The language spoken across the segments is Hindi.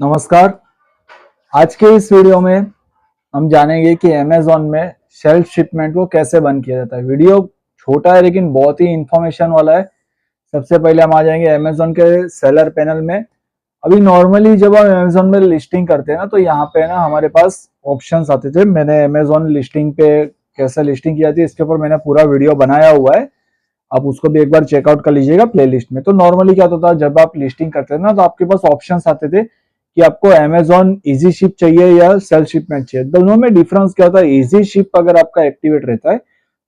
नमस्कार। आज के इस वीडियो में हम जानेंगे कि अमेज़न में सेल्फ शिपमेंट को कैसे बंद किया जाता है। वीडियो छोटा है लेकिन बहुत ही इंफॉर्मेशन वाला है। सबसे पहले हम आ जाएंगे अमेज़न के सेलर पैनल में। अभी नॉर्मली जब हम अमेज़न में लिस्टिंग करते हैं ना, तो यहाँ पे ना हमारे पास ऑप्शंस आते थे। मैंने अमेज़न लिस्टिंग पे कैसे लिस्टिंग की जाती है इसके ऊपर मैंने पूरा वीडियो बनाया हुआ है, आप उसको भी एक बार चेकआउट कर लीजिएगा प्लेलिस्ट में। तो नॉर्मली क्या होता था, जब आप लिस्टिंग करते थे ना, तो आपके पास ऑप्शंस आते थे कि आपको अमेज़न इजी शिप चाहिए या सेल्फ शिपमेंट चाहिए। दोनों में डिफरेंस क्या होता है, इजी शिप अगर आपका एक्टिवेट रहता है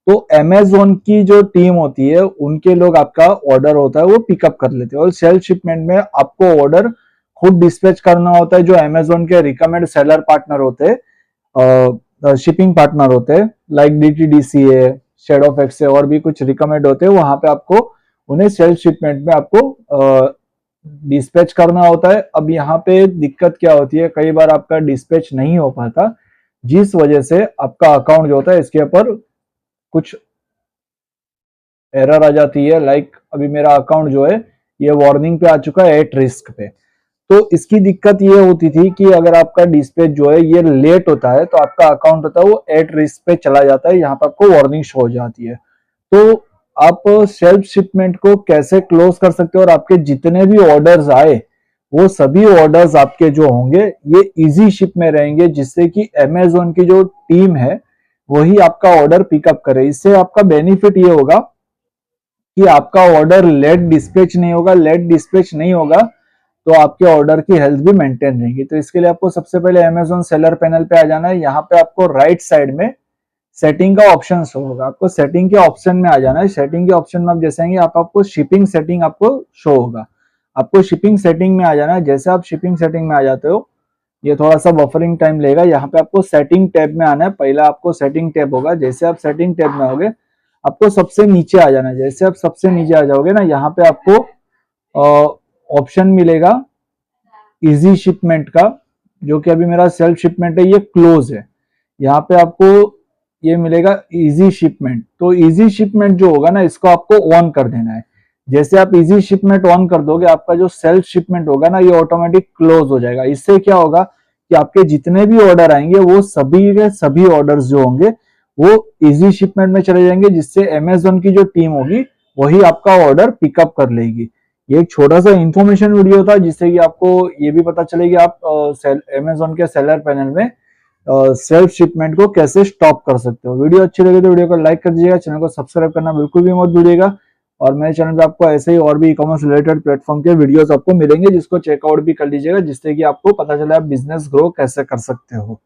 तो अमेज़न की जो टीम होती है उनके लोग आपका ऑर्डर होता है वो पिकअप कर लेते हैं, और सेल्फ शिपमेंट में आपको ऑर्डर खुद डिस्पैच करना होता है। जो अमेज़न के रिकमेंड सेलर पार्टनर होते हैं, शिपिंग पार्टनर होते हैं, लाइक डीटीडीसी है, शेडो फैक्स से और भी कुछ रिकमेंड होते हैं, वहां पे आपको उन्हें सेल्फ शिपमेंट में आपको डिस्पैच करना होता है। अब यहाँ पे दिक्कत क्या होती है, कई बार आपका डिस्पैच नहीं हो पाता, जिस वजह से आपका अकाउंट जो होता है इसके ऊपर कुछ एरर आ जाती है। लाइक अभी मेरा अकाउंट जो है ये वार्निंग पे आ चुका है, एट रिस्क पे। तो इसकी दिक्कत ये होती थी कि अगर आपका डिस्पैच जो है ये लेट होता है तो आपका अकाउंट होता है वो एट रिस्क पे चला जाता है, यहाँ पे आपको वार्निंग शो हो जाती है। तो आप सेल्फ शिपमेंट को कैसे क्लोज कर सकते हो और आपके जितने भी ऑर्डर्स आए वो सभी ऑर्डर्स आपके जो होंगे ये इजी शिप में रहेंगे, जिससे कि अमेज़न की जो टीम है वही आपका ऑर्डर पिकअप करे। इससे आपका बेनिफिट ये होगा कि आपका ऑर्डर लेट डिस्पैच नहीं होगा। लेट डिस्पैच नहीं होगा तो आपके ऑर्डर की हेल्थ भी मेंटेन रहेगी। तो इसके लिए आपको सबसे पहले अमेज़न सेलर पैनल पे आ जाना है। यहाँ पे आपको राइट साइड में सेटिंग का ऑप्शन शो होगा, आपको सेटिंग के ऑप्शन में आ जाना है। सेटिंग के ऑप्शन में आप जैसे आएंगे आपको शिपिंग सेटिंग आपको शो होगा, आपको शिपिंग सेटिंग में आ जाना है। जैसे आप शिपिंग सेटिंग में आ जाते हो, ये थोड़ा सा बफरिंग टाइम लेगा। यहाँ पे आपको सेटिंग टैब में आना है। पहला आपको सेटिंग टैब होगा, जैसे आप सेटिंग टैब में आओगे आपको सबसे नीचे आ जाना है। जैसे आप सबसे नीचे आ जाओगे ना, यहाँ पे आपको ऑप्शन मिलेगा इजी शिपमेंट का, जो कि अभी मेरा सेल्फ शिपमेंट है ये क्लोज है। यहाँ पे आपको ये मिलेगा इजी शिपमेंट। तो इजी शिपमेंट जो होगा ना इसको आपको ऑन कर देना है। जैसे आप इजी शिपमेंट ऑन कर दोगे आपका जो सेल्फ शिपमेंट होगा ना ये ऑटोमेटिक क्लोज हो जाएगा। इससे क्या होगा कि आपके जितने भी ऑर्डर आएंगे वो सभी के सभी ऑर्डर्स जो होंगे वो इजी शिपमेंट में चले जाएंगे, जिससे अमेज़न की जो टीम होगी वही आपका ऑर्डर पिकअप कर लेगी। ये एक छोटा सा इंफॉर्मेशन वीडियो था जिससे कि आपको ये भी पता चले कि आप अमेज़न के सेलर पैनल में सेल्फ शिपमेंट को कैसे स्टॉप कर सकते हो। वीडियो अच्छी लगे तो वीडियो को लाइक कर दीजिएगा, चैनल को सब्सक्राइब करना बिल्कुल भी मत भूलिएगा। और मेरे चैनल पे आपको ऐसे ही और भी ई कॉमर्स रिलेटेड प्लेटफॉर्म के वीडियोस आपको मिलेंगे, जिसको चेकआउट भी कर लीजिएगा, जिससे कि आपको पता चले आप बिजनेस ग्रो कैसे कर सकते हो।